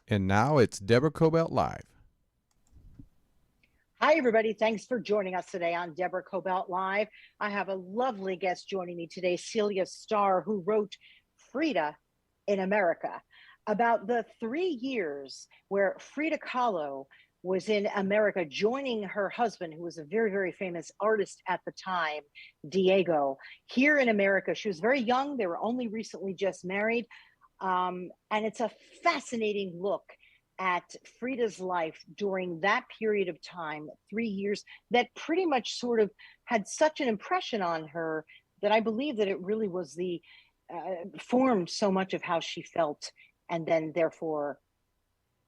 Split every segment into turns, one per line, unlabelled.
And now it's Deborah Kobylt Live.
Hi, everybody. Thanks for joining us today on Deborah Kobylt Live. I have a lovely guest joining me today, Celia Stahr, who wrote Frida in America, about the 3 years where Frida Kahlo was in America, joining her husband, who was a very, very famous artist at the time, Diego, here in America. She was very young. They were only recently just married. And it's a fascinating look at Frida's life during that period of time, 3 years, that pretty much sort of had such an impression on her that I believe that it really was the formed so much of how she felt, and then therefore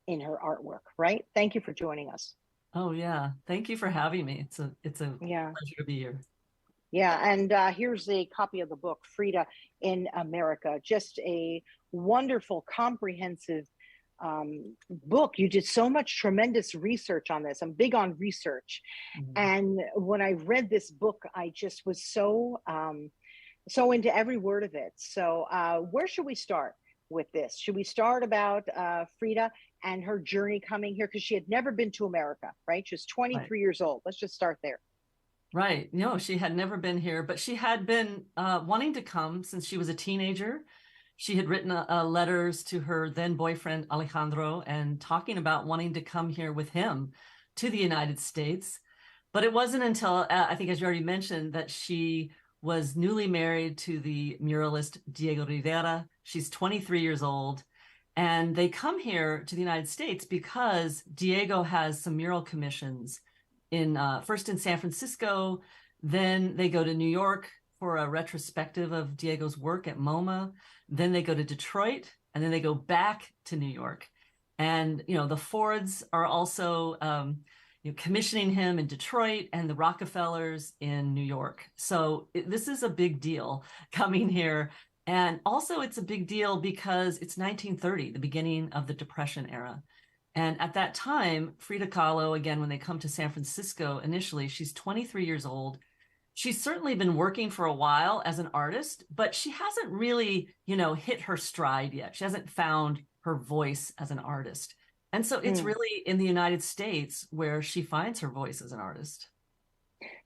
in her artwork. Right? Thank you for joining us.
Oh yeah. Thank you for having me. It's a
Yeah.
pleasure to be here.
Yeah, and here's a copy of the book, Frida in America. Just a wonderful, comprehensive book. You did so much tremendous research on this. I'm big on research,
Mhm.
and when I read this book, I just was so into every word of it. So, where should we start with this? Should we start about Frida and her journey coming here because she had never been to America, right? She was
Right.
23 years old. Let's just start there.
Right. No, she had never been here, but she had been wanting to come since she was a teenager. She had written letters to her then boyfriend Alejandro and talking about wanting to come here with him to the United States. But it wasn't until I think, as you already mentioned, that she was newly married to the muralist Diego Rivera. She's 23 years old. And they come here to the United States because Diego has some mural commissions in first in San Francisco, then they go to New York for a retrospective of Diego's work at MoMA, then they go to Detroit, and then they go back to New York. And the Fords are also commissioning him in Detroit and the Rockefellers in New York. So this is a big deal coming here. And also, it's a big deal because it's 1930, the beginning of the Depression era. And at that time, Frida Kahlo, again, when they come to San Francisco initially, she's 23 years old. She's certainly been working for a while as an artist, but she hasn't really, hit her stride yet. She hasn't found her voice as an artist. And so it's
Mm.
really in the United States where she finds her voice as an artist.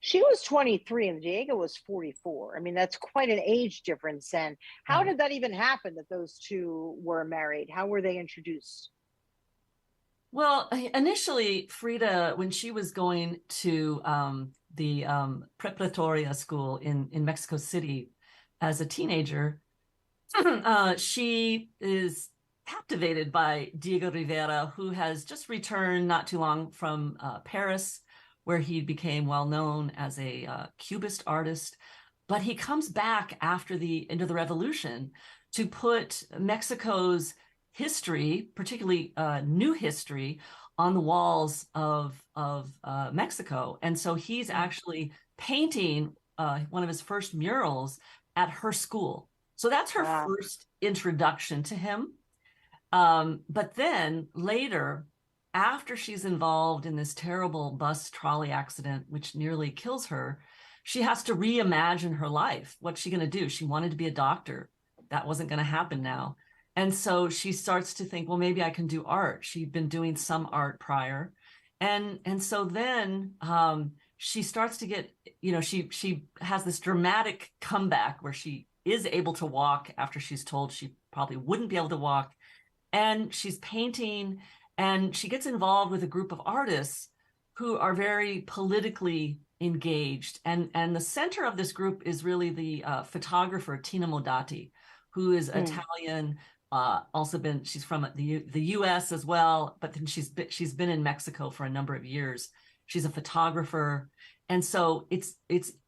She was 23 and Diego was 44. I mean, that's quite an age difference. And how
Right.
did that even happen that those two were married? How were they introduced?
Well, initially, Frida, when she was going to the preparatoria school in Mexico City as a teenager, she is captivated by Diego Rivera, who has just returned not too long from Paris, where he became well known as a Cubist artist. But he comes back after the end of the revolution to put Mexico's history, particularly new history, on the walls of Mexico. And so he's
Mm.
actually painting one of his first murals at her school. So that's her
Ah,
first introduction to him. But then later, after she's involved in this terrible bus trolley accident, which nearly kills her, she has to reimagine her life. What's she going to do? She wanted to be a doctor. That wasn't going to happen now. And so she starts to think, well, maybe I can do art. She'd been doing some art prior. And so then she starts to get, she has this dramatic comeback where she is able to walk after she's told she probably wouldn't be able to walk, and she's painting, and she gets involved with a group of artists who are very politically engaged, and the center of this group is really the photographer Tina Modati, who is
mm.
Italian, also been she's from the US as well, but then she's been in Mexico for a number of years. She's a photographer, and so it's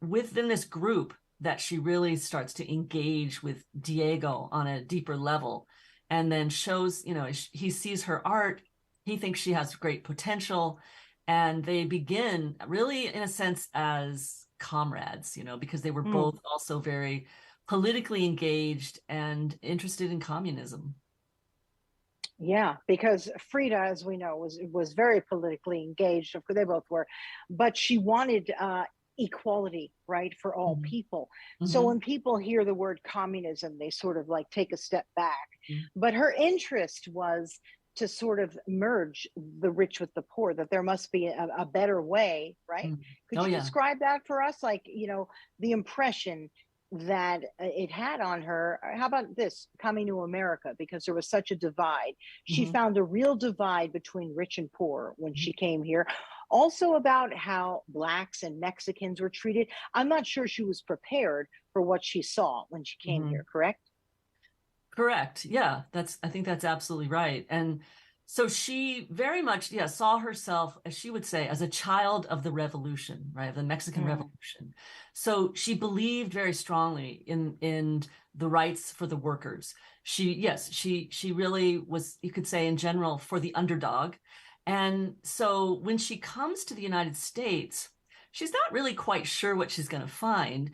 within this group that she really starts to engage with Diego on a deeper level, and then shows, he sees her art, he thinks she has great potential, and they begin really, in a sense, as comrades, because they were
Mm.
both also very politically engaged and interested in communism.
Yeah, because Frida, as we know, was very politically engaged. Of course, they both were, but she wanted equality, right, for all
Mhm.
people. So
Mhm.
when people hear the word communism, they sort of like take a step back.
Mhm.
But her interest was to sort of merge the rich with the poor, that there must be a better way, right?
Mm.
Could
Oh
you
yeah.
describe that for us? Like, the impression that it had on her. How about this, coming to America, because there was such a divide. She
Mhm.
found a real divide between rich and poor when she came here. Also about how Blacks and Mexicans were treated. I'm not sure she was prepared for what she saw when she came
Mhm.
here, correct?
Correct. Yeah, I think that's absolutely right. And so she very much, yeah, saw herself, as she would say, as a child of the revolution, right? The Mexican
Mm.
Revolution. So she believed very strongly in the rights for the workers. She really was, you could say in general, for the underdog. And so when she comes to the United States, she's not really quite sure what she's going to find.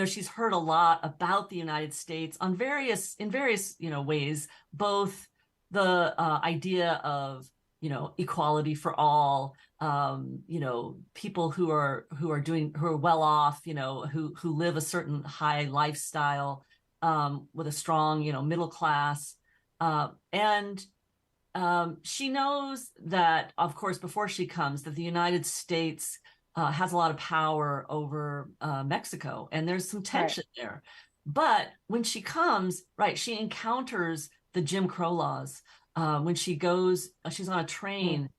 She's heard a lot about the United States in various ways, both the idea of equality for all, people who are well off, who live a certain high lifestyle, with a strong middle class, and she knows that, of course, before she comes, that the United States has a lot of power over Mexico, and there's some
Right.
tension there. But when she comes, right, she encounters the Jim Crow laws. When she's on a
Mm.
train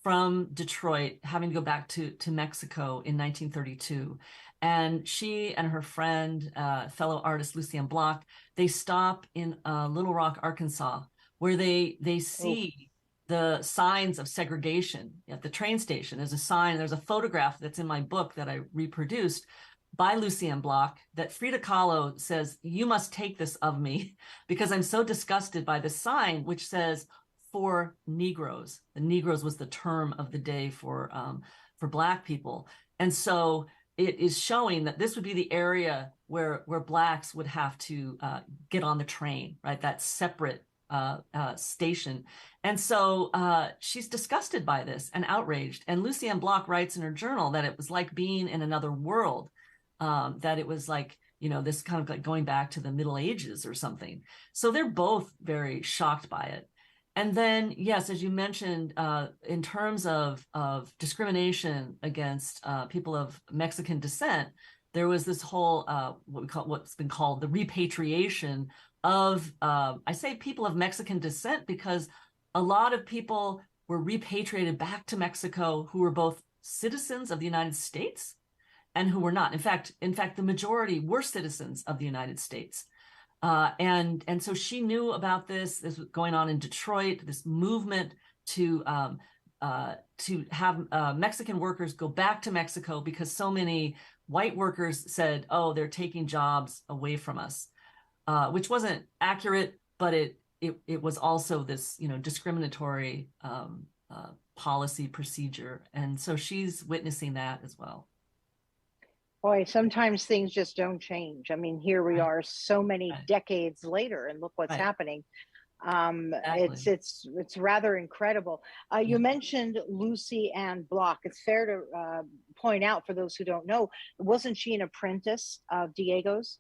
from Detroit, having to go back to Mexico in 1932. And she and her friend, fellow artist Lucien Bloch, they stop in Little Rock, Arkansas, where they
Oh.
see the signs of segregation at the train station. There's a photograph that's in my book that I reproduced by Lucien Bloch that Frida Kahlo says, "You must take this of me," because I'm so disgusted by this sign, which says, "For Negroes." The Negroes was the term of the day for Black people. And so it is showing that this would be the area where Blacks would have to get on the train, right? That separate station. And so she's disgusted by this and outraged. And Lucien Bloch writes in her journal that it was like being in another world, that it was like, this kind of like going back to the Middle Ages or something. So they're both very shocked by it. And then, yes, as you mentioned, in terms of discrimination against people of Mexican descent, there was this whole what's been called the repatriation of I say people of Mexican descent because a lot of people were repatriated back to Mexico who were both citizens of the United States and who were not. In fact, the majority were citizens of the United States. And so she knew about this. This was going on in Detroit, this movement to have Mexican workers go back to Mexico because so many white workers said, "Oh, they're taking jobs away from us," which wasn't accurate, but it was also this discriminatory policy procedure, and so she's witnessing that as well.
Boy, sometimes things just don't change. I mean, here we
Right,
are so many
right,
decades later, and look what's
right.
happening.
Exactly.
It's rather incredible. You
Yeah.
mentioned Lucy Ann Bloch. It's fair to point out for those who don't know, wasn't she an apprentice of Diego's?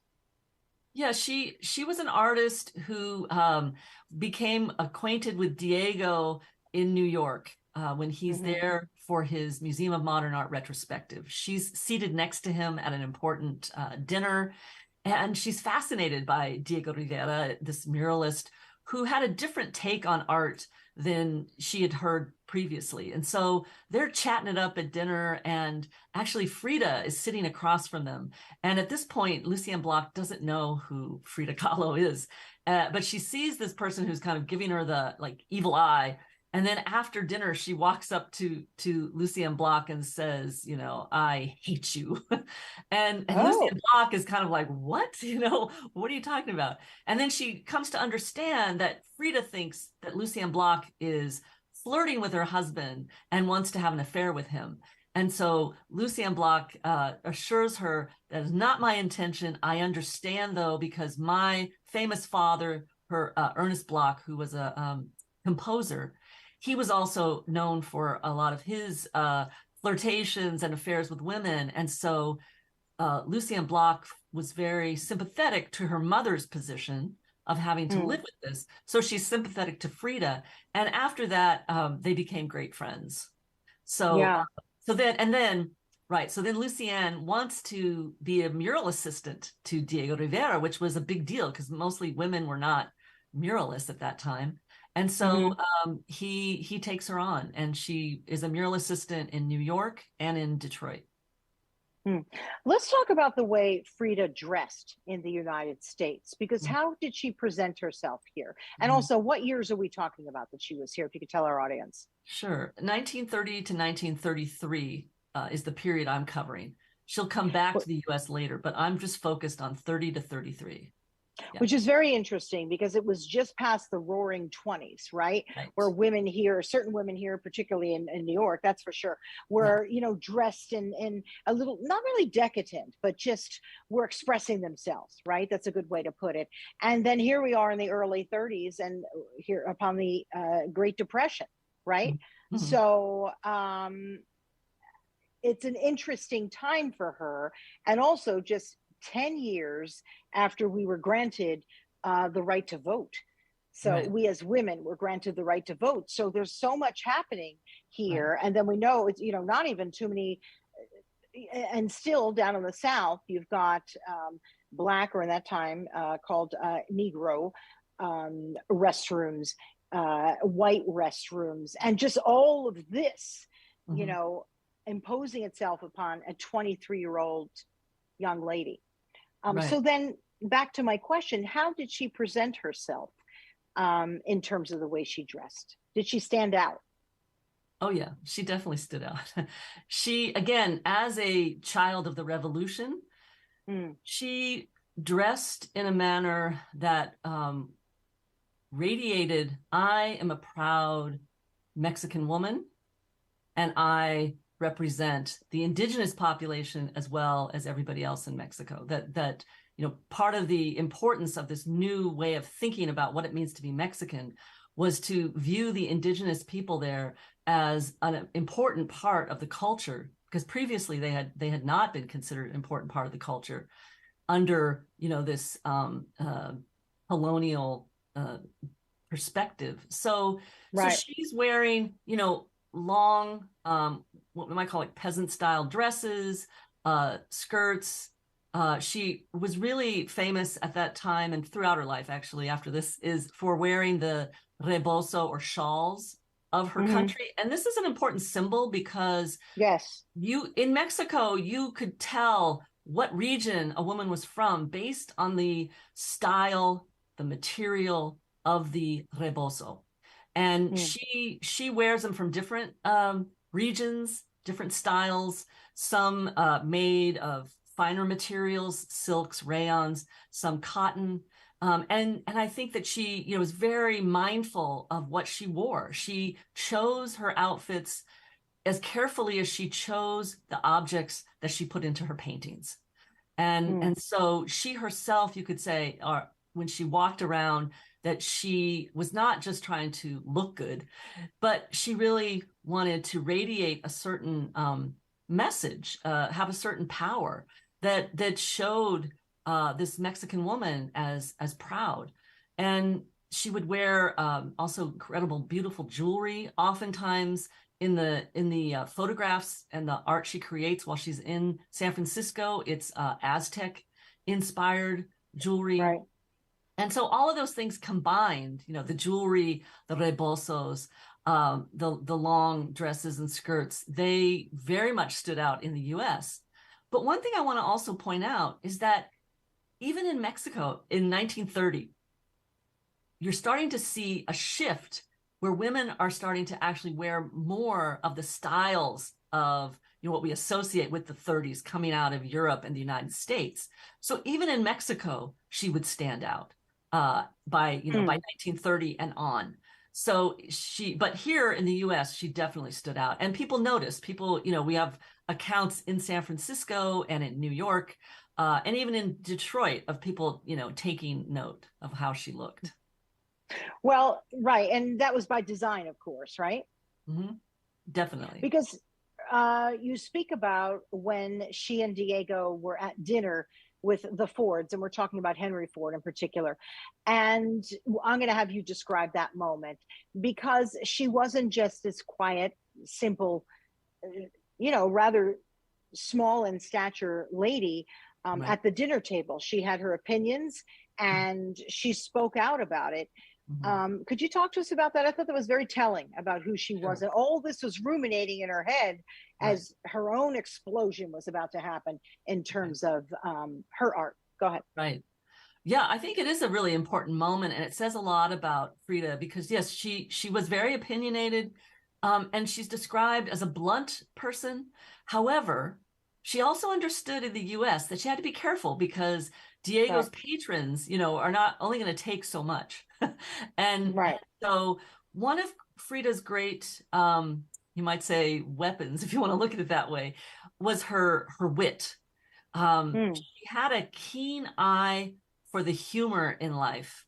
Yeah, she was an artist who became acquainted with Diego in New York when he's
Mm-hmm.
there for his Museum of Modern Art retrospective. She's seated next to him at an important dinner, and she's fascinated by Diego Rivera, this muralist who had a different take on art than she had heard previously. And so they're chatting it up at dinner, and actually Frida is sitting across from them. And at this point, Lucien Bloch doesn't know who Frida Kahlo is, but she sees this person who's kind of giving her the like evil eye. And then after dinner, she walks up to Lucien Bloch and says, "I hate you." And Lucien
Oh,
Bloch is kind of like, "What? What are you talking about?" And then she comes to understand that Frida thinks that Lucien Bloch is flirting with her husband and wants to have an affair with him. And so Lucien Bloch assures her that is not my intention. I understand, though, because my famous father, Ernest Bloch, who was a composer, he was also known for a lot of his flirtations and affairs with women. And so Lucien Bloch was very sympathetic to her mother's position, of having to live with this. So she's sympathetic to Frida. And after that, they became great friends. So,
Yeah.
So then Lucienne wants to be a mural assistant to Diego Rivera, which was a big deal because mostly women were not muralists at that time. And so he takes her on, and she is a mural assistant in New York and in Detroit.
Let's talk about the way Frida dressed in the United States, because how did she present herself here? And also, what years are we talking about that she was here, if you could tell our audience?
Sure. 1930 to 1933 is the period I'm covering. She'll come back to the U.S. later, but I'm just focused on 30 to 33. Yeah.
Which is very interesting because it was just past the roaring 20s, right? Where women here, certain women here, particularly in New York, that's for sure, were, you know, dressed in a little, not really decadent, but just were expressing themselves, right? That's a good way to put it. And then here we are in the early 30s and here upon the Great Depression, right? So it's an interesting time for her. And also just 10 years after we were granted the right to vote. So we as women were granted the right to vote. So there's so much happening here. And then we know it's, you know, not even too many, and still down in the South, you've got Black, or in that time called Negro restrooms, white restrooms, and just all of this, you know, imposing itself upon a 23-year-old young lady. So then back to my question, how did she present herself in terms of the way she dressed? Did she stand out?
Oh, yeah, she definitely stood out. She, again, as a child of the revolution, she dressed in a manner that radiated, I am a proud Mexican woman, and I represent the indigenous population as well as everybody else in Mexico. That you know, part of the importance of this new way of thinking about what it means to be Mexican was to view the indigenous people there as an important part of the culture, because previously they had not been considered an important part of the culture under, you know, this colonial perspective. So she's wearing, you know, long, what we might call like peasant style dresses, skirts. She was really famous at that time and throughout her life, actually, after this, is for wearing the rebozo or shawls of her country. And this is an important symbol because you in Mexico, you could tell what region a woman was from based on the style, the material of the rebozo. And she wears them from different regions, different styles, some made of finer materials, silks, rayons, some cotton. And I think that she, you know, was very mindful of what she wore. She chose her outfits as carefully as she chose the objects that she put into her paintings. And so she herself, you could say, when she walked around, that she was not just trying to look good, but she really wanted to radiate a certain message, have a certain power that showed this Mexican woman as proud. And she would wear also incredible, beautiful jewelry. Oftentimes in the photographs and the art she creates while she's in San Francisco, it's Aztec inspired jewelry. And so all of those things combined, you know, the jewelry, the rebozos, the long dresses and skirts, they very much stood out in the US. But one thing I want to also point out is that even in Mexico in 1930, you're starting to see a shift where women are starting to actually wear more of the styles of, you know, what we associate with the 30s coming out of Europe and the United States. So even in Mexico, she would stand out. By 1930 and on. So but here in the US, she definitely stood out. And people noticed, people, you know, we have accounts in San Francisco and in New York, and even in Detroit of people, you know, taking note of how she looked.
Well, and that was by design, of course, right?
Definitely.
Because you speak about when she and Diego were at dinner with the Fords, and we're talking about Henry Ford in particular. And I'm going to have you describe that moment, because she wasn't just this quiet, simple, rather small in stature lady
Right.
at the dinner table. She had her opinions and she spoke out about it. Could you talk to us about that? I thought that was very telling about who she was. And all this was ruminating in her head as her own explosion was about to happen in terms of her art. Go ahead.
Right. Yeah, I think it is a really important moment, and it says a lot about Frida because, yes, she was very opinionated, and she's described as a blunt person. However, she also understood in the U.S. that she had to be careful because Diego's patrons, are not only going to take so much. and so one of Frida's great, you might say, weapons, if you want to look at it that way, was her wit. She had a keen eye for the humor in life,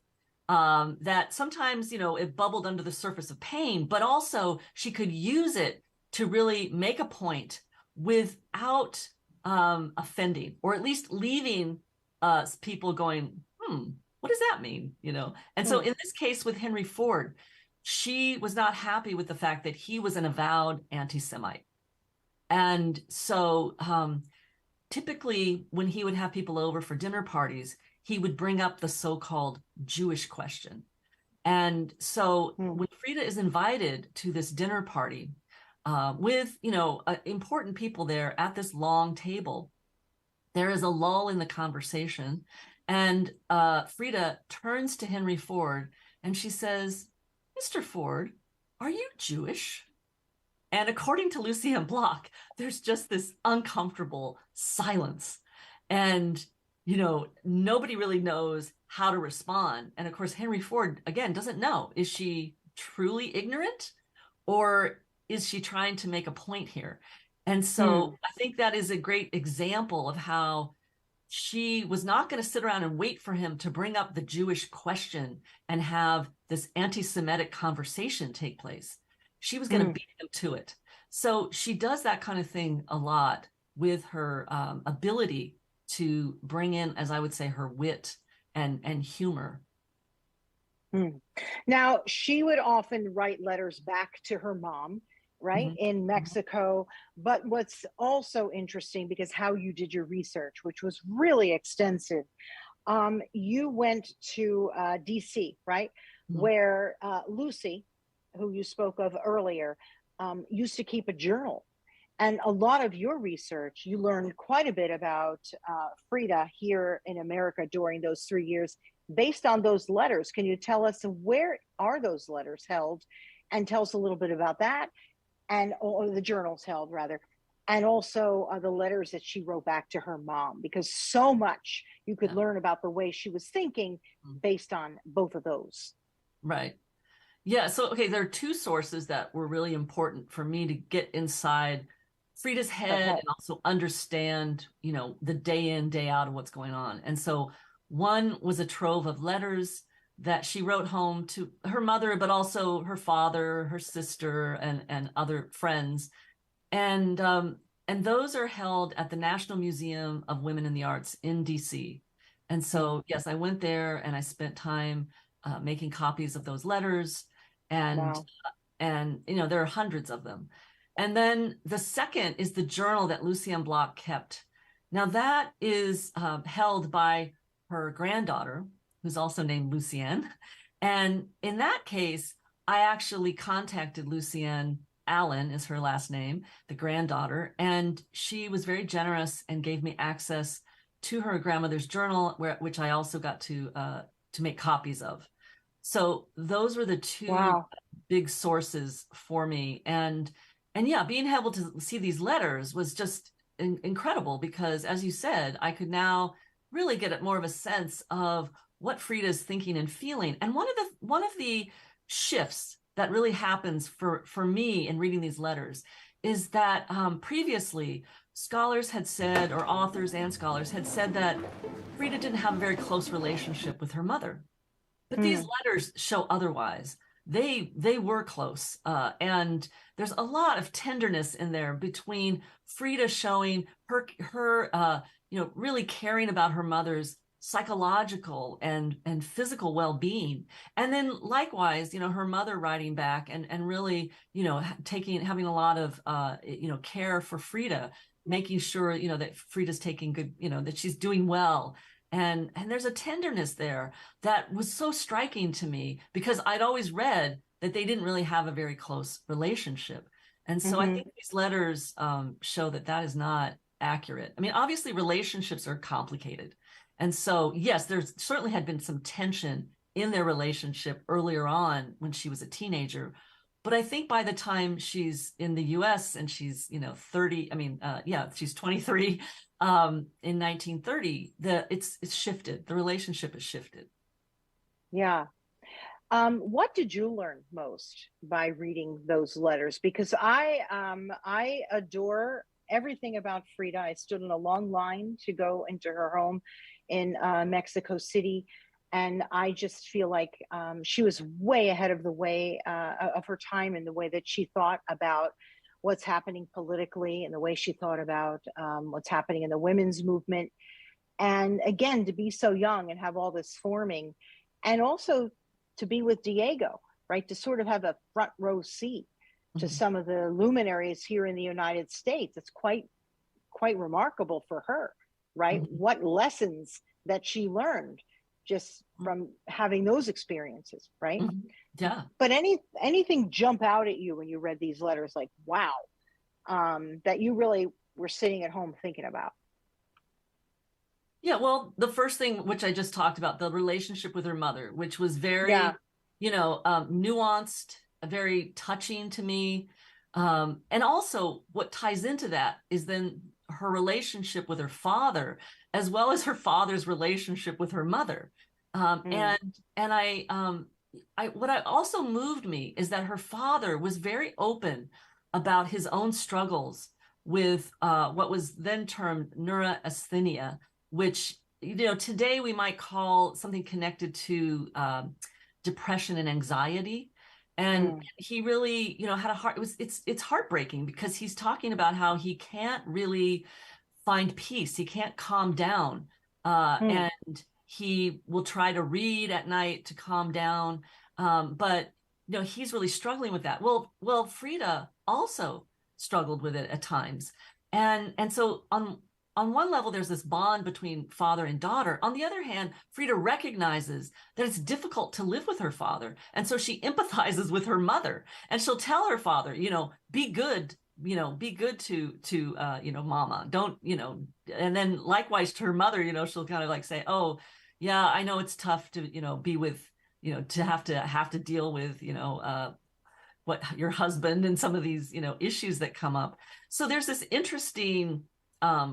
that sometimes, it bubbled under the surface of pain, but also she could use it to really make a point without offending, or at least leaving people going, what does that mean? And so in this case with Henry Ford, she was not happy with the fact that he was an avowed anti-Semite. And so typically when he would have people over for dinner parties, he would bring up the so-called Jewish question. And so when Frida is invited to this dinner party with, important people there at this long table, there is a lull in the conversation. And Frida turns to Henry Ford and she says, "Mr. Ford, are you Jewish?" And according to Lucien Bloch, there's just this uncomfortable silence. And, nobody really knows how to respond. And of course, Henry Ford, again, doesn't know. Is she truly ignorant, or is she trying to make a point here? And so I think that is a great example of how she was not going to sit around and wait for him to bring up the Jewish question and have this anti-Semitic conversation take place. She was going to beat him to it. So she does that kind of thing a lot with her ability to bring in, as I would say, her wit and humor.
Now, she would often write letters back to her mom, right, in Mexico. But what's also interesting, because how you did your research, which was really extensive, you went to DC, right, where Lucy, who you spoke of earlier, used to keep a journal. And a lot of your research, you learned quite a bit about Frida here in America during those 3 years based on those letters. Can you tell us where are those letters held, and tell us a little bit about that, and or the journals held rather, and also the letters that she wrote back to her mom, because so much you could learn about the way she was thinking based on both of those.
Right. Yeah. So, okay, there are two sources that were really important for me to get inside Frida's head and also understand, the day in, day out of what's going on. And so one was a trove of letters that she wrote home to her mother, but also her father, her sister, and other friends. And those are held at the National Museum of Women in the Arts in DC. And so, yes, I went there and I spent time making copies of those letters. And there are hundreds of them. And then the second is the journal that Lucien Bloch kept. Now that is held by her granddaughter, who's also named Lucienne. And in that case, I actually contacted Lucienne. Allen is her last name, the granddaughter, and she was very generous and gave me access to her grandmother's journal, which I also got to make copies of. So those were the two big sources for me. And yeah, being able to see these letters was just incredible, because as you said, I could now really get more of a sense of what Frida's thinking and feeling. And one of the shifts that really happens for me in reading these letters is that previously scholars had said, or authors and scholars had said, that Frida didn't have a very close relationship with her mother. But these letters show otherwise. They were close, and there's a lot of tenderness in there between Frida showing her really caring about her mother's psychological and physical well-being. And then likewise, her mother writing back and really, having a lot of, care for Frida, making sure, that Frida's taking good, that she's doing well. And there's a tenderness there that was so striking to me, because I'd always read that they didn't really have a very close relationship. And so I think these letters show that that is not accurate. I mean, obviously relationships are complicated. And so, yes, there's certainly had been some tension in their relationship earlier on when she was a teenager. But I think by the time she's in the US and she's, 30, she's 23 in 1930, it's shifted. The relationship has shifted.
Yeah. What did you learn most by reading those letters? Because I adore everything about Frida. I stood in a long line to go into her home in Mexico City, and I just feel like she was way ahead of the way of her time in the way that she thought about what's happening politically and the way she thought about what's happening in the women's movement. And again, to be so young and have all this forming, and also to be with Diego, right? To sort of have a front row seat to some of the luminaries here in the United States. It's quite remarkable for her, right? What lessons that she learned just from having those experiences, right?
Yeah.
But anything jump out at you when you read these letters, like, wow, that you really were sitting at home thinking about?
Yeah, well, the first thing, which I just talked about, the relationship with her mother, which was very, nuanced, very touching to me. And also what ties into that is then her relationship with her father, as well as her father's relationship with her mother. And what also moved me is that her father was very open about his own struggles with what was then termed neurasthenia, which, today we might call something connected to depression and anxiety. And he really, had a heart. It's heartbreaking, because he's talking about how he can't really find peace. He can't calm down. And he will try to read at night to calm down. But, he's really struggling with that. Well, Frida also struggled with it at times. And so on one level, there's this bond between father and daughter. On the other hand, Frida recognizes that it's difficult to live with her father. And so she empathizes with her mother, and she'll tell her father, be good, to mama, don't, and then likewise to her mother, she'll kind of like say, oh, yeah, I know it's tough to, be with, to have to deal with, what your husband and some of these, issues that come up. So there's this interesting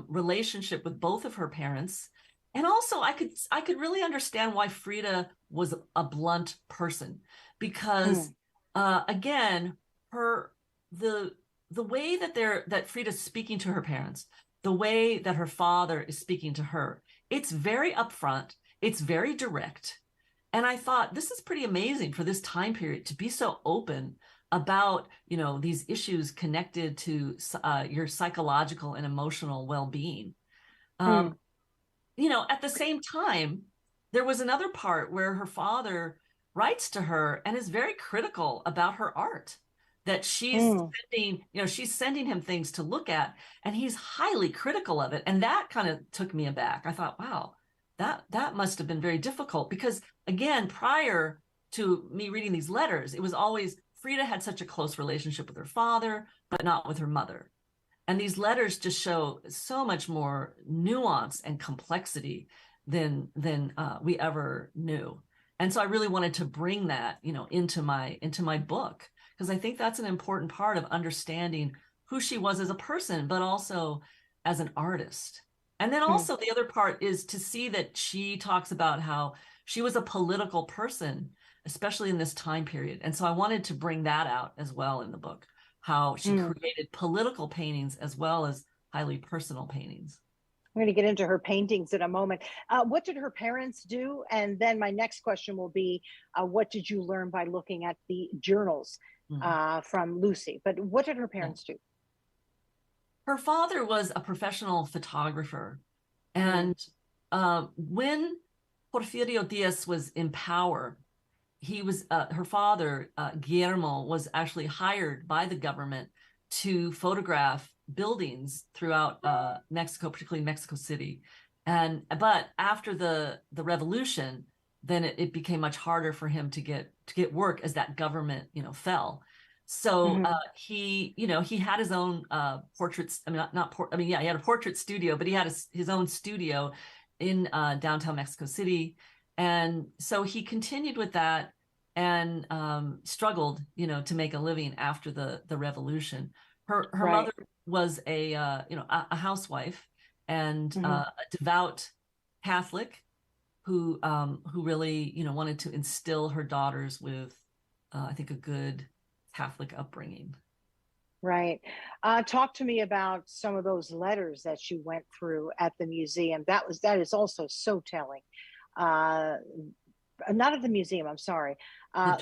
relationship with both of her parents. And also I could really understand why Frida was a blunt person, because again, the way that Frida's speaking to her parents, the way that her father is speaking to her, it's very upfront, it's very direct. And I thought, this is pretty amazing for this time period to be so open about, these issues connected to your psychological and emotional well-being. At the same time, there was another part where her father writes to her and is very critical about her art, that she's sending him things to look at, and he's highly critical of it. And that kind of took me aback. I thought, wow, that must have been very difficult, because again, prior to me reading these letters, it was always Frida had such a close relationship with her father, but not with her mother. And these letters just show so much more nuance and complexity than we ever knew. And so I really wanted to bring that, into my book, because I think that's an important part of understanding who she was as a person, but also as an artist. And then also the other part is to see that she talks about how she was a political person, especially in this time period. And so I wanted to bring that out as well in the book, how she created political paintings as well as highly personal paintings.
I'm going to get into her paintings in a moment. What did her parents do? And then my next question will be, what did you learn by looking at the journals from Lucy? But what did her parents do?
Her father was a professional photographer. And when Porfirio Diaz was in power, he was her father, Guillermo, was actually hired by the government to photograph buildings throughout Mexico, particularly Mexico City. But after the revolution, then it became much harder for him to get work as that government, fell. So he had his own portraits. I mean, he had a portrait studio, but he had his own studio in downtown Mexico City. And so he continued with that and struggled, to make a living after the revolution. Her mother was a housewife and a devout Catholic who really, wanted to instill her daughters with, I think, a good Catholic upbringing.
Right. Talk to me about some of those letters that you went through at the museum. That is also so telling. Not at the museum, I'm sorry.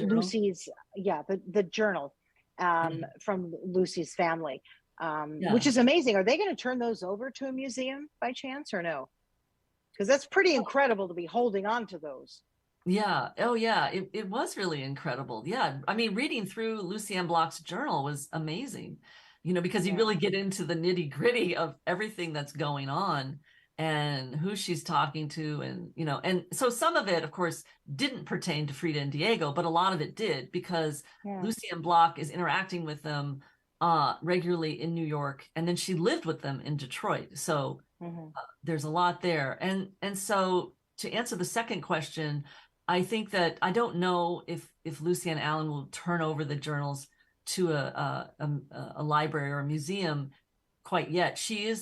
Lucy's, the journal from Lucy's family, which is amazing. Are they going to turn those over to a museum by chance or no? Because that's pretty incredible to be holding on to those.
Yeah. Oh, yeah. It was really incredible. Yeah. I mean, reading through Lucien Bloch's journal was amazing, because you really get into the nitty gritty of everything that's going on and who she's talking to. And so some of it, of course, didn't pertain to Frida and Diego, but a lot of it did, because Lucien Bloch is interacting with them regularly in New York. And then she lived with them in Detroit. So there's a lot there. And so to answer the second question, I think that I don't know if Lucienne Allen will turn over the journals to a library or a museum quite yet. She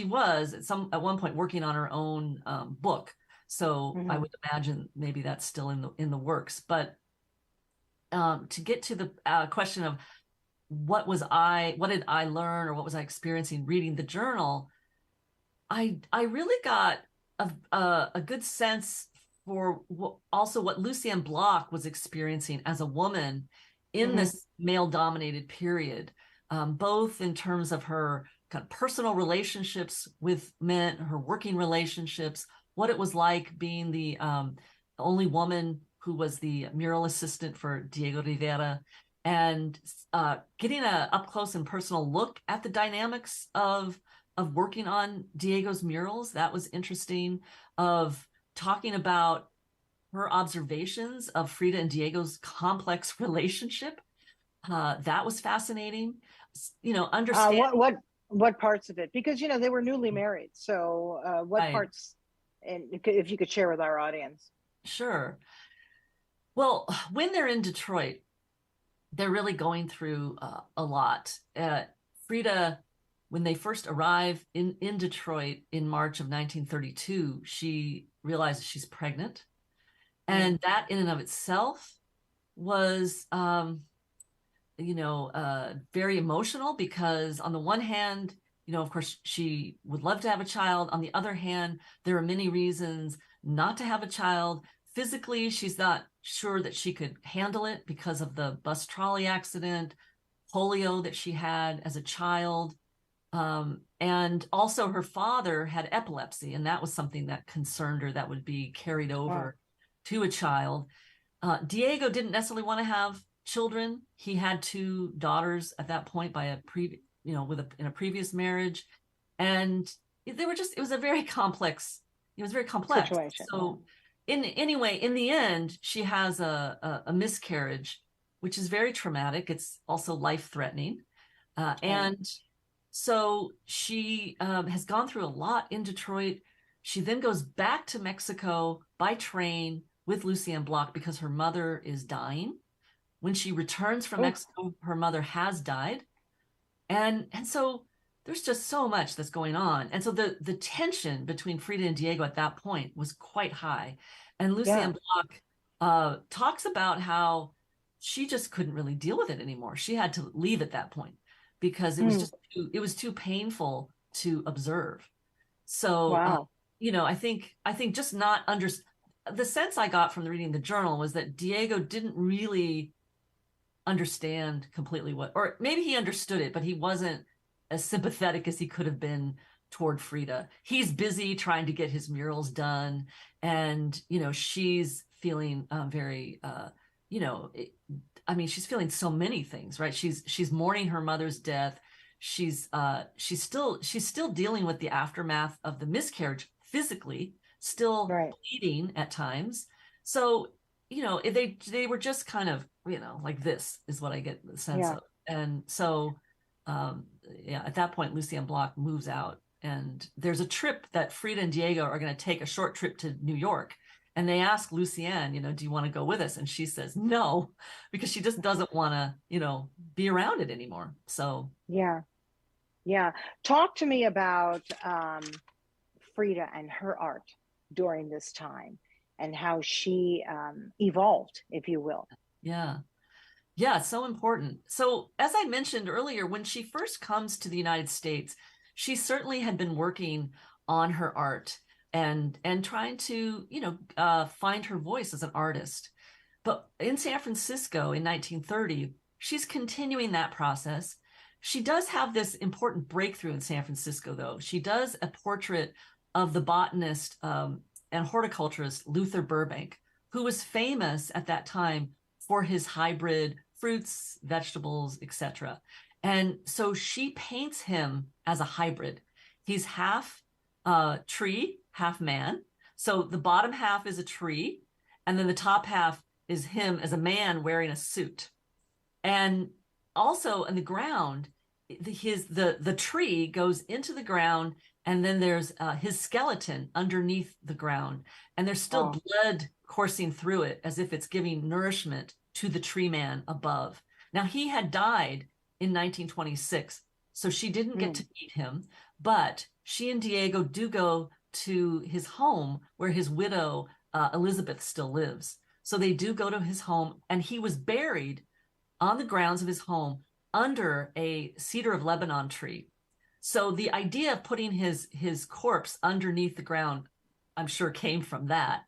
was at one point working on her own book, so I would imagine maybe that's still in the works. But to get to the question of what did I learn, or what was I experiencing reading the journal, I really got a good sense for what Lucien Bloch was experiencing as a woman in this male-dominated period, both in terms of her kind of personal relationships with men, her working relationships, what it was like being the only woman who was the mural assistant for Diego Rivera, and getting a up-close and personal look at the dynamics of working on Diego's murals. That was interesting. Of talking about her observations of Frida and Diego's complex relationship. That was fascinating. Understanding
what parts of it, because they were newly married. So what parts, and if you could share with our audience.
Sure. Well, when they're in Detroit, they're really going through a lot. Frida, when they first arrive in Detroit in March of 1932, she realizes she's pregnant. And that in and of itself was, very emotional, because on the one hand, of course, she would love to have a child. On the other hand, there are many reasons not to have a child. Physically, she's not sure that she could handle it because of the bus trolley accident, polio that she had as a child. And also her father had epilepsy, and that was something that concerned her, that would be carried over to a child. Diego didn't necessarily want to have children. He had 2 daughters at that point by in a previous marriage. And it was a very complex, situation. So in the end, she has a miscarriage, which is very traumatic. It's also life-threatening. And so she has gone through a lot in Detroit. She then goes back to Mexico by train with Lucien Bloch because her mother is dying. When she returns from Mexico, her mother has died. And so there's just so much that's going on. And so the tension between Frida and Diego at that point was quite high. And Lucien Bloch talks about how she just couldn't really deal with it anymore. She had to leave at that point because it was too painful to observe. So, I think just not the sense I got from reading the journal was that Diego didn't really understand completely or maybe he understood it, but he wasn't as sympathetic as he could have been toward Frida. He's busy trying to get his murals done, and she's feeling very she's feeling so many things, right? She's mourning her mother's death. She's still dealing with the aftermath of the miscarriage physically, still
Right.
bleeding at times. So they were just kind of like, this is what I get the sense of. And so at that point Lucien Bloch moves out, and there's a trip that Frida and Diego are going to take, a short trip to New York. And they ask Lucien, do you want to go with us? And she says no, because she just doesn't want to, be around it anymore. So
Yeah. Talk to me about Frida and her art during this time, and how she evolved, if you will.
Yeah, so important. So as I mentioned earlier, when she first comes to the United States, she certainly had been working on her art and trying to find her voice as an artist. But in San Francisco in 1930, she's continuing that process. She does have this important breakthrough in San Francisco, though. She does a portrait of the botanist and horticulturist Luther Burbank, who was famous at that time for his hybrid fruits, vegetables, etc. And so she paints him as a hybrid. He's half tree, half man. So the bottom half is a tree, and then the top half is him as a man wearing a suit. And also in the ground, the tree goes into the ground, and then there's his skeleton underneath the ground, and there's still blood coursing through it as if it's giving nourishment to the tree man above. Now, he had died in 1926, so she didn't get to meet him, but she and Diego do go to his home where his widow, Elizabeth, still lives. So they do go to his home, and he was buried on the grounds of his home under a cedar of Lebanon tree. So the idea of putting his corpse underneath the ground, I'm sure, came from that.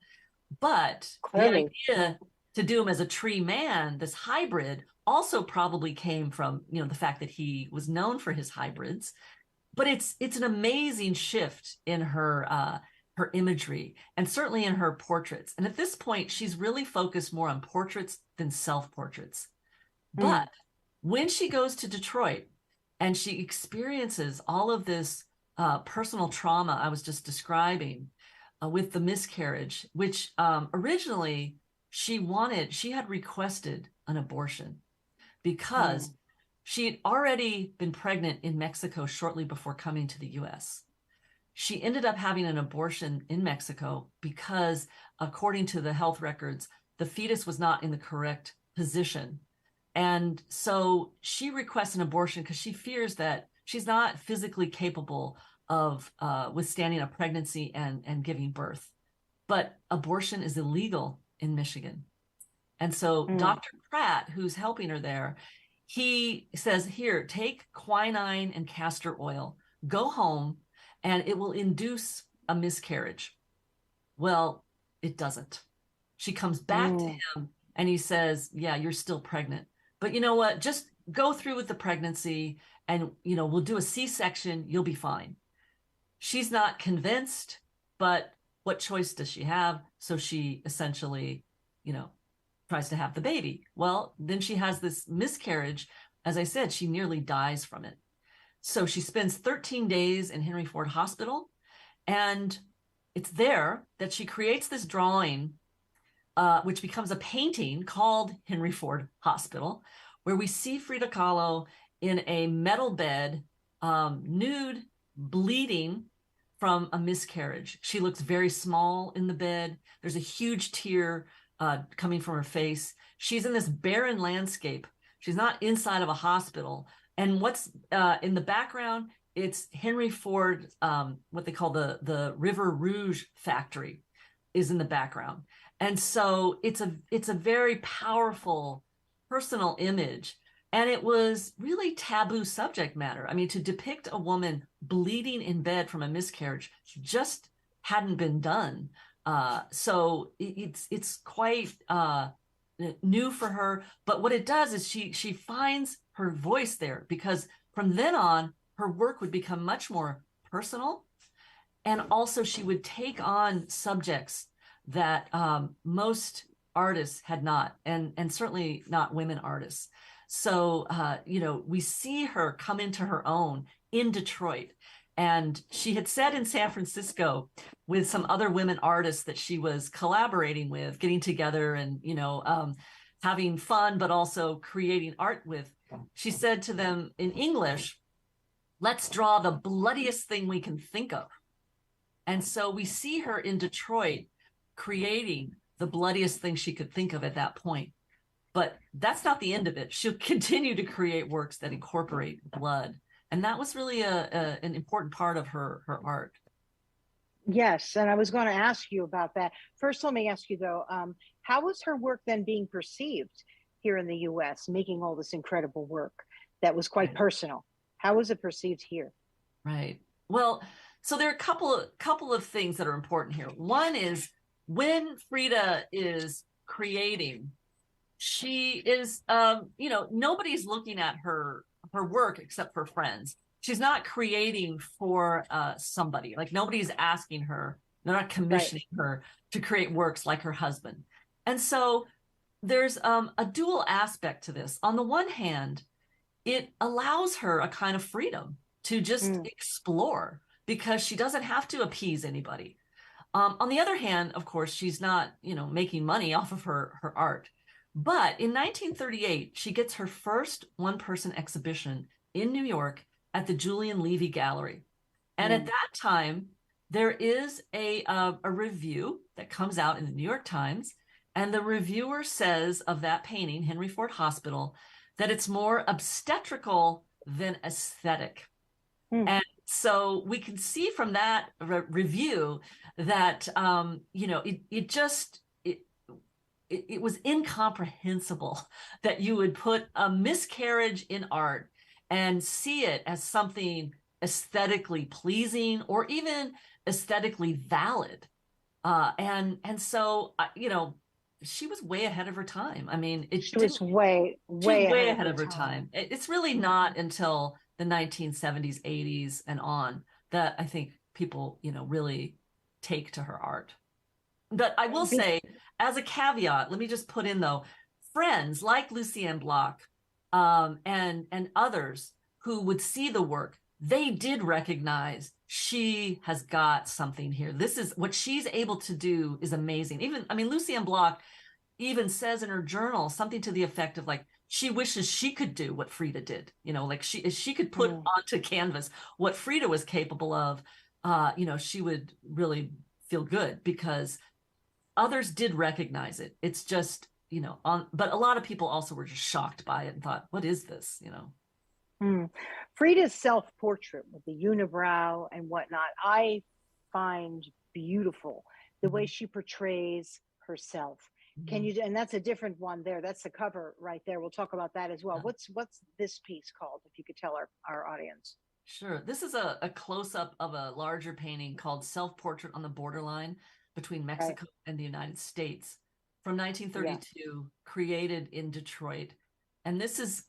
But the idea to do him as a tree man, this hybrid, also probably came from the fact that he was known for his hybrids. But it's an amazing shift in her imagery, and certainly in her portraits. And at this point, she's really focused more on portraits than self-portraits. But when she goes to Detroit and she experiences all of this personal trauma I was just describing with the miscarriage, which originally she had requested an abortion because she had already been pregnant in Mexico shortly before coming to the US. She ended up having an abortion in Mexico because, according to the health records, the fetus was not in the correct position. And so she requests an abortion because she fears that she's not physically capable of withstanding a pregnancy and giving birth. But abortion is illegal in Michigan. And so Dr. Pratt, who's helping her there, he says, here, take quinine and castor oil, go home, and it will induce a miscarriage. Well, it doesn't. She comes back to him, and he says, yeah, you're still pregnant. But you know what? Just go through with the pregnancy, and we'll do a C-section. You'll be fine. She's not convinced, but what choice does she have? So she essentially, tries to have the baby. Well, then she has this miscarriage. As I said, she nearly dies from it. So she spends 13 days in Henry Ford Hospital, and it's there that she creates this drawing, which becomes a painting called Henry Ford Hospital, where we see Frida Kahlo in a metal bed, nude, bleeding from a miscarriage. She looks very small in the bed. There's a huge tear coming from her face. She's in this barren landscape. She's not inside of a hospital. And what's in the background, it's Henry Ford, what they call the River Rouge factory is in the background. And so it's a very powerful personal image. And it was really taboo subject matter. I mean, to depict a woman bleeding in bed from a miscarriage just hadn't been done. So it's quite new for her. But what it does is she finds her voice there, because from then on, her work would become much more personal. And also she would take on subjects that most artists had not, and certainly not women artists. So, we see her come into her own in Detroit. And she had said in San Francisco with some other women artists that she was collaborating with, getting together and, having fun, but also creating art with. She said to them in English, "Let's draw the bloodiest thing we can think of." And so we see her in Detroit creating the bloodiest thing she could think of at that point. But that's not the end of it. She'll continue to create works that incorporate blood. And that was really an important part of her art.
Yes, and I was going to ask you about that. First, let me ask you, though, how was her work then being perceived here in the U.S., making all this incredible work that was quite personal? How was it perceived here?
Right. Well, so there are a couple of things that are important here. One is when Frida is creating, she is, nobody's looking at her work except for friends. She's not creating for somebody. Like nobody's asking her, they're not commissioning her to create works like her husband. And so there's a dual aspect to this. On the one hand, it allows her a kind of freedom to just explore because she doesn't have to appease anybody. On the other hand, of course, she's not, making money off of her art. But in 1938, she gets her first one-person exhibition in New York at the Julian Levy Gallery. And at that time, there is a review that comes out in the New York Times. And the reviewer says of that painting, Henry Ford Hospital, that it's more obstetrical than aesthetic. And so we can see from that review that, it was incomprehensible that you would put a miscarriage in art and see it as something aesthetically pleasing or even aesthetically valid. And so, she was way ahead of her time. I mean,
she was way
ahead of her time. It's really not until the 1970s, 80s and on that I think people, really take to her art. But I will say, as a caveat, let me just put in though, friends like Lucien Bloch and others who would see the work, they did recognize she has got something here. This is what she's able to do is amazing. Lucien Bloch even says in her journal something to the effect of like, she wishes she could do what Frida did, like she could put onto canvas what Frida was capable of, she would really feel good because others did recognize it. It's just, but a lot of people also were just shocked by it and thought, what is this,
Frida's self-portrait with the unibrow and whatnot, I find beautiful the way she portrays herself. Can you, and that's a different one there. That's the cover right there. We'll talk about that as well. What's this piece called, if you could tell our audience?
Sure. This is a close-up of a larger painting called Self-Portrait on the Borderline Between Mexico and the United States from 1932, created in Detroit. And this is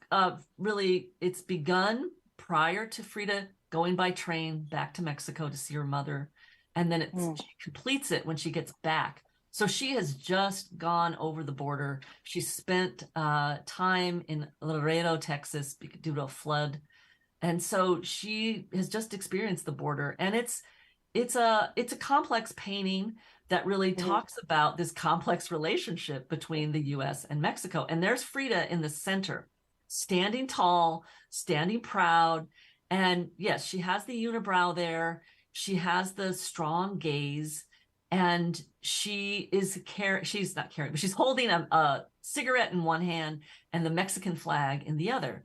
really, it's begun prior to Frida going by train back to Mexico to see her mother. And then she completes it when she gets back. So she has just gone over the border. She spent time in Laredo, Texas, due to a flood. And so she has just experienced the border. And it's a complex painting that really talks about this complex relationship between the U.S. and Mexico. And there's Frida in the center, standing tall, standing proud. And yes, she has the unibrow there. She has the strong gaze. And she's not carrying, but she's holding a cigarette in one hand and the Mexican flag in the other,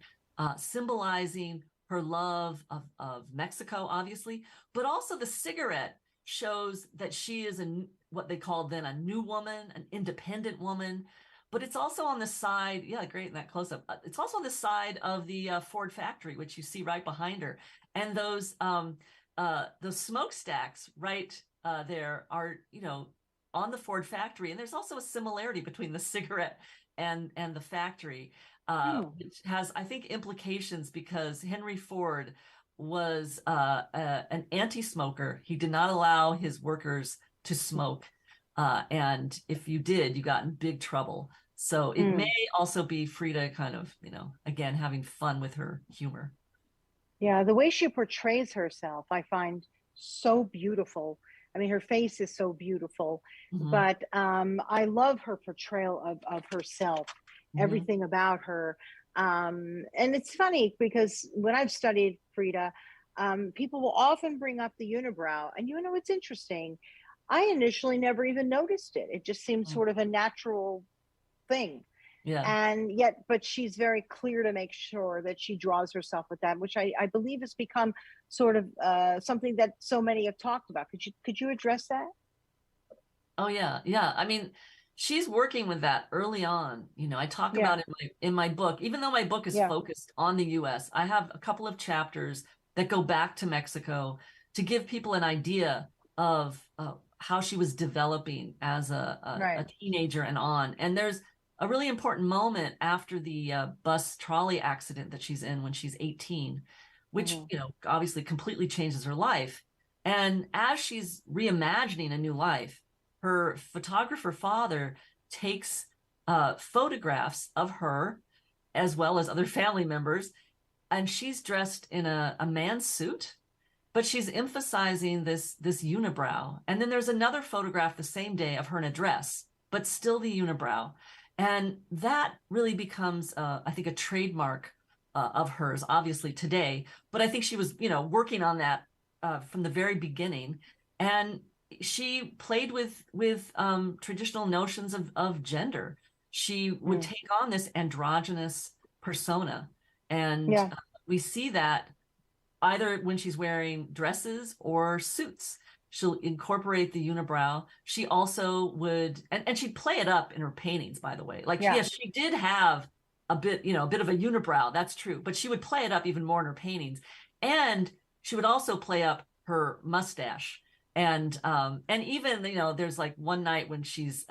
symbolizing her love of Mexico, obviously, but also the cigarette shows that she is what they called then a new woman, an independent woman. But it's also on the side, great in that close-up. It's also on the side of the Ford factory, which you see right behind her. And those smokestacks right there are, on the Ford factory. And there's also a similarity between the cigarette and the factory, which has, I think, implications because Henry Ford was an anti-smoker. He did not allow his workers to smoke. And if you did, you got in big trouble. So it may also be Frida kind of, again, having fun with her humor.
Yeah, the way she portrays herself, I find so beautiful. I mean, her face is so beautiful,
Mm-hmm.
but I love her portrayal of herself,
Mm-hmm.
everything about her. And it's funny because when I've studied Frida, people will often bring up the unibrow. And it's interesting. I initially never even noticed it. It just seemed sort of a natural thing.
Yeah.
And yet, but she's very clear to make sure that she draws herself with that, which I believe has become sort of something that so many have talked about. Could you address that?
Oh yeah, yeah. I mean, she's working with that early on. I talk
Yeah,
about it in my book. Even though my book is
yeah,
focused on the US, I have a couple of chapters that go back to Mexico to give people an idea of how she was developing as a
right.
teenager and on. And there's a really important moment after the bus trolley accident that she's in when she's 18, which,
Hmm.
obviously completely changes her life. And as she's reimagining a new life, her photographer father takes photographs of her as well as other family members, and she's dressed in a man's suit, but she's emphasizing this unibrow. And then there's another photograph the same day of her in a dress, but still the unibrow. And that really becomes, I think, a trademark of hers, obviously today. But I think she was, working on that from the very beginning. And she played with traditional notions of gender. She would
Mm.
take on this androgynous persona, and
Yeah.
we see that either when she's wearing dresses or suits. She'll incorporate the unibrow. She also would, and she'd play it up in her paintings, by the way. Like,
Yeah.
yes, she did have a bit of a unibrow, that's true, but she would play it up even more in her paintings. And she would also play up her mustache. And even, there's like one night when she's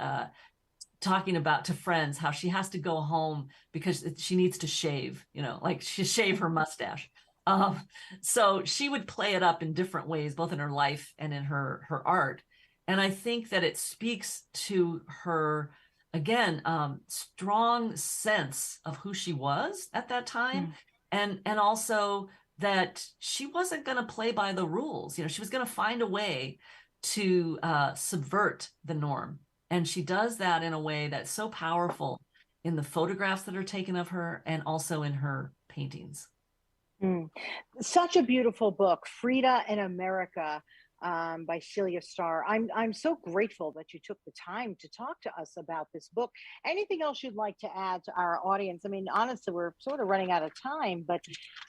talking about to friends how she has to go home because she needs to shave, like she shave her mustache. Um, so she would play it up in different ways, both in her life and in her art. And I think that it speaks to her, again, strong sense of who she was at that time.
Mm.
And also that she wasn't going to play by the rules. She was going to find a way to subvert the norm. And she does that in a way that's so powerful in the photographs that are taken of her and also in her paintings.
Mm. Such a beautiful book, Frida in America, by Celia Stahr. I'm so grateful that you took the time to talk to us about this book. Anything else you'd like to add to our audience? I mean, honestly, we're sort of running out of time, but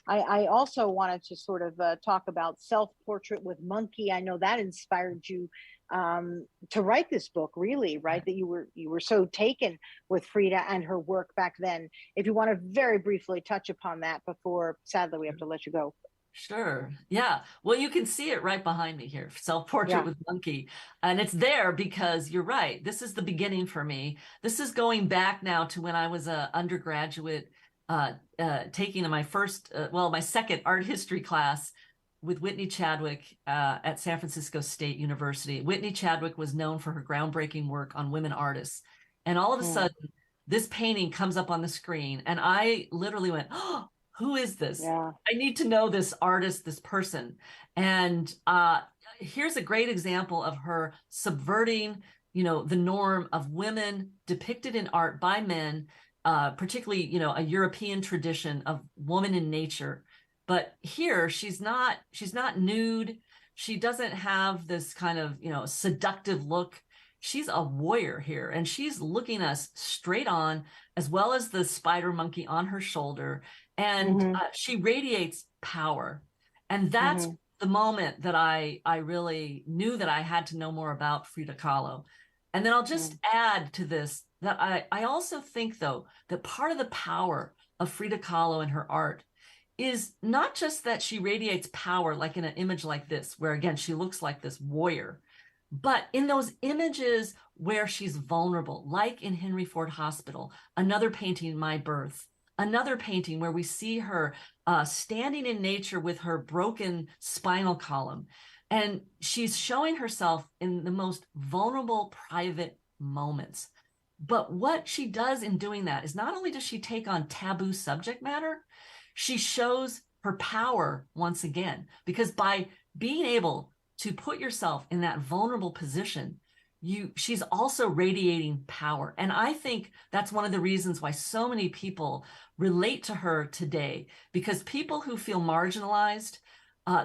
I also wanted to sort of talk about Self Portrait with Monkey. I know that inspired you to write this book, really, right? That you were so taken with Frida and her work back then. If you want to very briefly touch upon that before, sadly, we have to let you go.
Sure. Yeah. Well, you can see it right behind me here, Self-Portrait
Yeah.
with Monkey. And it's there because you're right. This is the beginning for me. This is going back now to when I was a undergraduate taking my second art history class with Whitney Chadwick at San Francisco State University. Whitney Chadwick was known for her groundbreaking work on women artists. And all of a
Mm.
sudden, this painting comes up on the screen, and I literally went, "Oh, who is this?
Yeah.
I need to know this artist, this person." And here's a great example of her subverting, the norm of women depicted in art by men, particularly, a European tradition of woman in nature. But here she's not nude. She doesn't have this kind of, seductive look. She's a warrior here, and she's looking us straight on, as well as the spider monkey on her shoulder. And
Mm-hmm.
she radiates power. And that's
Mm-hmm.
the moment that I really knew that I had to know more about Frida Kahlo. And then I'll just add to this that I also think, though, that part of the power of Frida Kahlo and her art is not just that she radiates power, like in an image like this, where again, she looks like this warrior, but in those images where she's vulnerable, like in Henry Ford Hospital, another painting, My Birth, another painting where we see her standing in nature with her broken spinal column. And she's showing herself in the most vulnerable, private moments. But what she does in doing that is not only does she take on taboo subject matter, she shows her power once again, because by being able to put yourself in that vulnerable position, she's also radiating power. And I think that's one of the reasons why so many people relate to her today, because people who feel marginalized,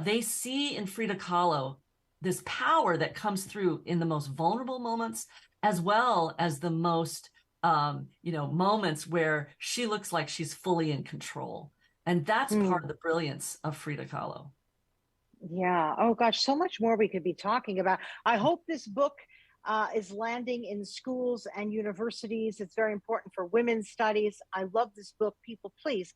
they see in Frida Kahlo this power that comes through in the most vulnerable moments, as well as the most, moments where she looks like she's fully in control. And that's part of the brilliance of Frida Kahlo.
Yeah. Oh, gosh, so much more we could be talking about. I hope this book is landing in schools and universities. It's very important for women's studies. I love this book. People, please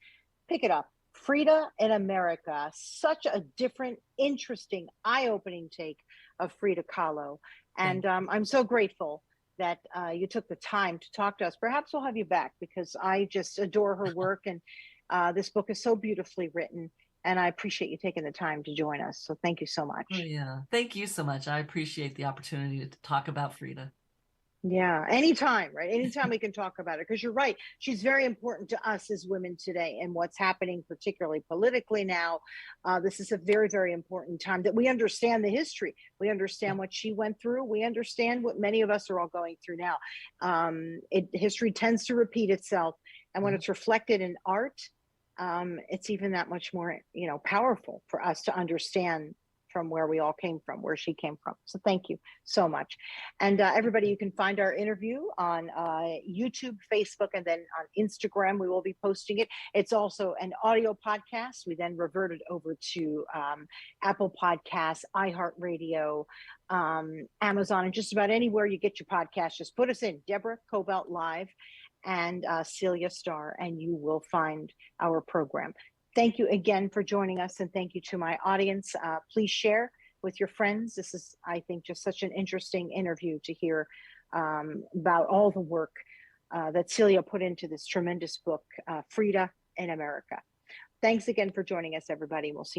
pick it up. Frida in America. Such a different, interesting, eye-opening take of Frida Kahlo. And I'm so grateful that you took the time to talk to us. Perhaps we'll have you back, because I just adore her work. And this book is so beautifully written. And I appreciate you taking the time to join us. So thank you so much.
Oh, yeah. Thank you so much. I appreciate the opportunity to talk about Frida.
Yeah, anytime, right? Anytime we can talk about it, because you're right. She's very important to us as women today, and what's happening, particularly politically now. This is a very, very important time that we understand the history. We understand what she went through. We understand what many of us are all going through now. History tends to repeat itself. And when it's reflected in art, it's even that much more, powerful for us to understand from where we all came from, where she came from. So thank you so much. And everybody, you can find our interview on YouTube, Facebook, and then on Instagram. We will be posting it. It's also an audio podcast. We then reverted over to Apple Podcasts, iHeartRadio, Amazon, and just about anywhere you get your podcast. Just put us in Deborah Kobylt Live and Celia Stahr, and you will find our program. Thank you again for joining us, and thank you to my audience. Please share with your friends. This is, I think, just such an interesting interview to hear about all the work that Celia put into this tremendous book, Frida in America. Thanks again for joining us, everybody. We'll see you.